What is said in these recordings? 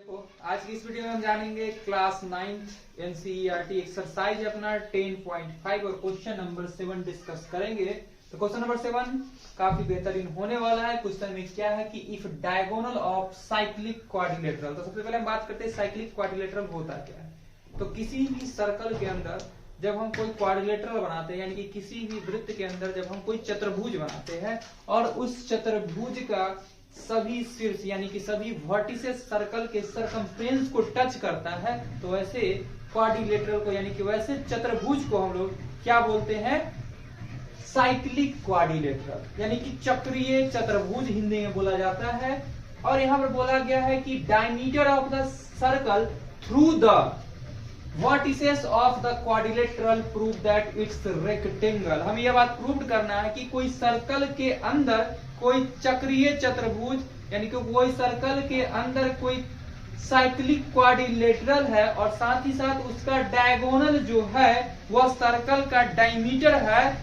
देखो आज की इस वीडियो में हम जानेंगे क्लास 9th एनसीईआरटी एक्सरसाइज अपना 10.5 और क्वेश्चन नंबर 7 डिस्कस करेंगे। तो क्वेश्चन नंबर 7 काफी बेहतरीन होने वाला है। क्वेश्चन में क्या है कि if diagonal of cyclic quadrilateral, तो सबसे पहले हम बात करते हैं साइक्लिक क्वाड्रिलेटरल होता क्या है। तो किसी भी सर्कल के अंदर जब हम कोई क्वाड्रिलेटरल बनाते हैं, यानी कि किसी भी वृत्त के अंदर जब हम कोई चतुर्भुज बनाते हैं और उस चतुर्भुज का सभी शीर्ष यानी कि सभी वर्टिसेस सर्कल के सरकमफ्रेंस को टच करता है, तो वैसे क्वाड्रिलेटरल को यानी कि वैसे चतुर्भुज को हम लोग क्या बोलते हैं, साइक्लिक क्वाड्रिलेटरल यानी कि चक्रीय चतुर्भुज हिंदी में बोला जाता है। और यहाँ पर बोला गया है कि diameter of the circle through the vertices of the quadrilateral prove that it's rectangle. हमें यह बात प्रूव करना है कि कोई सर्कल के अंदर कोई चक्रीय चतुर्भुज यानी कि कोई सर्कल के अंदर कोई साइक्लिक क्वाड्रिलेटरल है और साथ ही साथ उसका डायगोनल जो है वह सर्कल का डायमीटर है,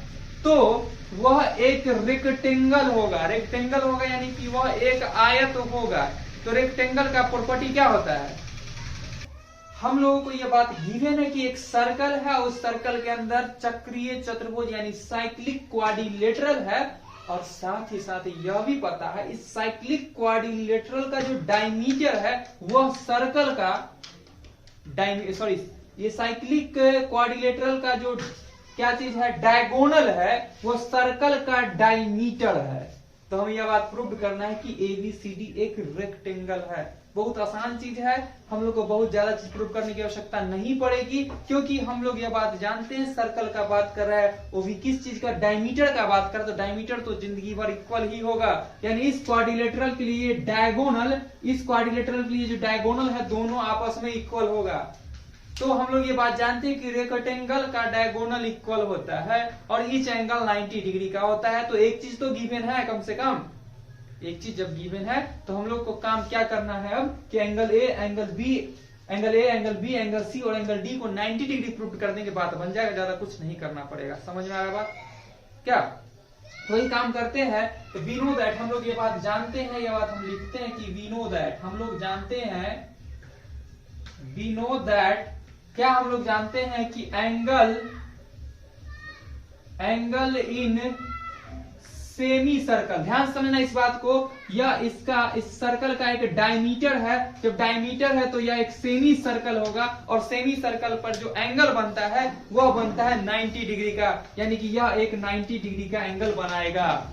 तो वह एक रेक्टेंगल होगा। रेक्टेंगल होगा यानी कि वह एक आयत होगा। तो रेक्टेंगल का प्रॉपर्टी क्या होता है, हम लोगों को यह बात गिवन है कि एक सर्कल है, उस सर्कल के अंदर चक्रीय चतुर्भुज यानी साइक्लिक क्वाड्रिलेटरल है और साथ ही साथ यह भी पता है इस साइक्लिक क्वाड्रिलेटरल का जो डायमीटर है वह सर्कल का ये साइक्लिक क्वाड्रिलेटरल का जो क्या चीज है, डायगोनल है, वो सर्कल का डायमीटर है। तो हमें यह बात प्रूव करना है कि एबीसीडी एक रेक्टेंगल है। बहुत आसान चीज है, हम लोग को बहुत ज्यादा चीज प्रूव करने की आवश्यकता नहीं पड़ेगी, क्योंकि हम लोग यह बात जानते हैं सर्कल का बात कर रहा है, वो भी किस चीज का, डायमीटर का बात कर रहा है। तो डायमीटर तो जिंदगी भर इक्वल ही होगा, यानी इस क्वाड्रिलेटरल के लिए डायगोनल, इस क्वाड्रिलेटरल के लिए जो डायगोनल है दोनों आपस में इक्वल होगा। तो हम लोग ये बात जानते हैं कि रेक्टेंगल का डायगोनल इक्वल होता है और ईच एंगल 90 डिग्री का होता है। तो एक चीज तो गिवन है, कम से कम एक चीज जब गिवन है तो हम लोग को काम क्या करना है अब कि angle A, angle B, angle C और एंगल डी को 90 डिग्री प्रूव करने के बाद बन जाएगा। ज्यादा कुछ नहीं करना पड़ेगा। समझ में आ रहा बात क्या? तो वही काम करते हैं। तो वी नो दैट, हम लोग ये बात जानते हैं, ये बात हम लिखते हैं कि वी नो दैट, हम लोग जानते हैं, वी नो दैट, क्या हम लोग जानते हैं कि एंगल इन सेमी सर्कल, ध्यान समझना इस बात को, यह इसका इस सर्कल का एक डायमीटर है। जब डायमीटर है तो यह एक सेमी सर्कल होगा और सेमी सर्कल पर जो एंगल बनता है वह बनता है 90 डिग्री का, यानी कि यह एक 90 डिग्री का एंगल बनाएगा।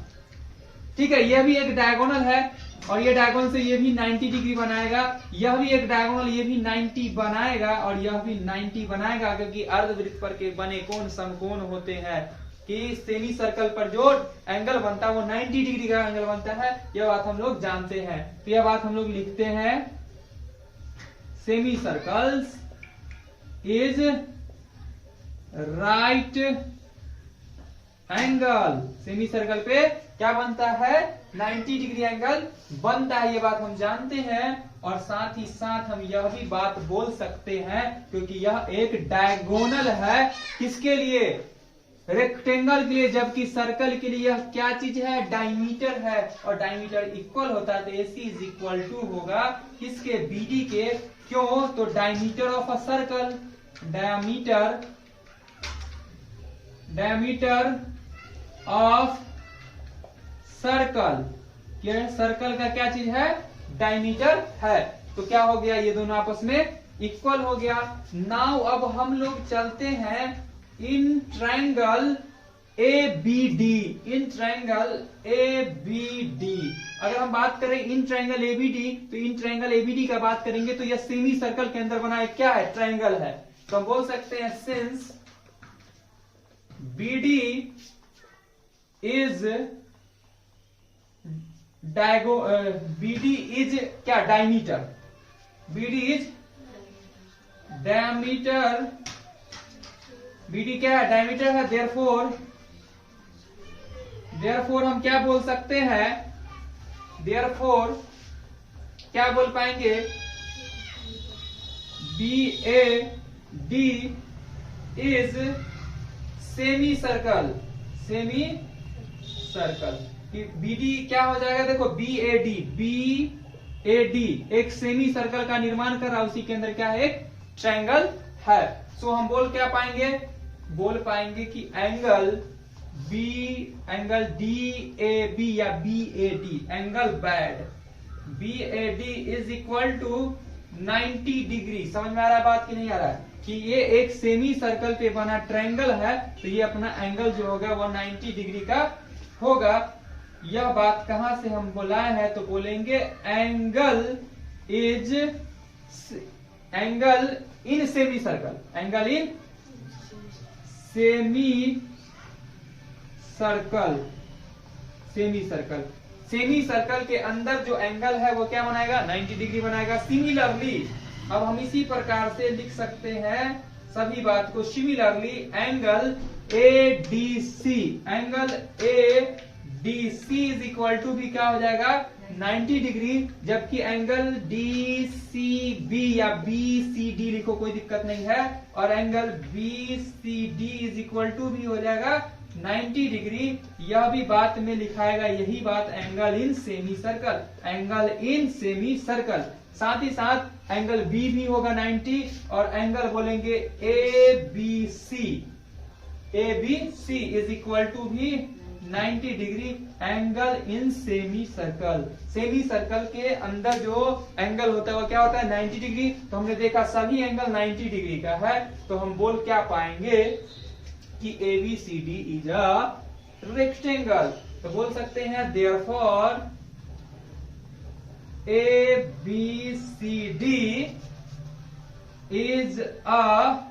ठीक है, यह भी एक डायगोनल है और ये डायगोनल से ये भी 90 डिग्री बनाएगा, यह भी एक डायगोनल, ये भी 90 बनाएगा और यह भी 90 बनाएगा, क्योंकि अर्धवृत्त पर के बने कोण समकोण होते हैं कि सेमी सर्कल पर जो एंगल बनता है वो 90 डिग्री का एंगल बनता है। यह बात हम लोग जानते हैं। तो यह बात हम लोग लिखते हैं, semi circles is right angle, semi circle पे क्या बनता है, 90 डिग्री एंगल बनता है। ये बात हम जानते हैं और साथ ही साथ हम यह भी बात बोल सकते हैं क्योंकि यह एक डायगोनल है, किसके लिए, रेक्टेंगल के लिए, जबकि सर्कल के लिए यह क्या चीज है, डायमीटर है और डायमीटर इक्वल होता है। तो AC इज इक्वल टू होगा किसके, BD के। क्यों, तो diameter of a circle, diameter of circle, क्या सर्कल का क्या चीज है, डायमीटर है। तो क्या हो गया, ये दोनों आपस में इक्वल हो गया। नाउ अब हम लोग चलते हैं in triangle ABD, in triangle ABD। अगर हम बात करें इन ट्रायंगल ABD, तो इन ट्रायंगल ABD का बात करेंगे तो यह सेमी सर्कल के अंदर बना है, क्या है, ट्रायंगल है। तो हम बोल सकते हैं since BD is BD is क्या, diameter, BD is diameter, BD क्या है, डायमीटर है। देयरफॉर हम क्या बोल सकते हैं, देयरफॉर क्या बोल पाएंगे, BAD is semi circle, semi circle. BD क्या हो जाएगा, देखो BAD, AD एक सेमी सर्कल का निर्माण कर रहा है, उसी के अंदर क्या है, एक ट्रायंगल है। सो हम क्या पाएंगे, बोल पाएंगे कि एंगल DAB या BAD, angle BAD BAD is equal to 90 degree. समझ में आ रहा है बात कि नहीं आ रहा है, कि ये एक सेमी सर्कल पे बना ट्रायंगल है, तो ये अपना एंगल जो होगा वो 90 डिग्री का होगा। यह बात कहां से हम बोलाए हैं, तो बोलेंगे angle in semi circle, angle in semi circle के अंदर जो एंगल है वो क्या बनाएगा, 90 डिग्री बनाएगा। सिमिलरली अब हम इसी प्रकार से लिख सकते हैं सभी बात को, similarly angle ADC is equal to भी क्या हो जाएगा, 90 डिग्री, जबकि एंगल DCB या BCD लिखो कोई दिक्कत नहीं है, और angle BCD is equal to भी हो जाएगा 90 डिग्री। यह भी बात में लिखाएगा यही बात, एंगल इन सेमी सर्कल, साथ ही साथ एंगल B भी होगा 90, और एंगल बोलेंगे ABC इज इक्वल टू भी 90 degree, angle in semi circle के अंदर जो एंगल होता है वो क्या होता है, 90 डिग्री। तो हमने देखा सभी एंगल 90 डिग्री का है, तो हम बोल क्या पाएंगे कि ABCD इज अ रेक्टेंगल। तो बोल सकते हैं therefore ABCD is a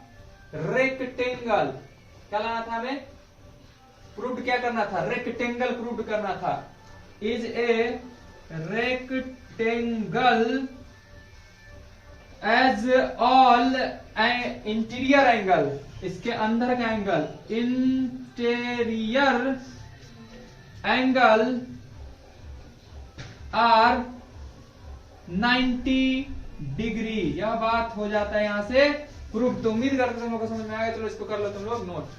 rectangle. क्या लाना था हमें, प्रूव क्या करना था, रेक्टेंगल प्रूव करना था। Is a rectangle as all interior angle, इसके अंदर का angle, interior angle are 90 degree. यह बात हो जाता है यहां से प्रूफ। तो उम्मीद करते तुम लोग को समझ में आएगा। चलो इसको कर लो तुम लोग नोट।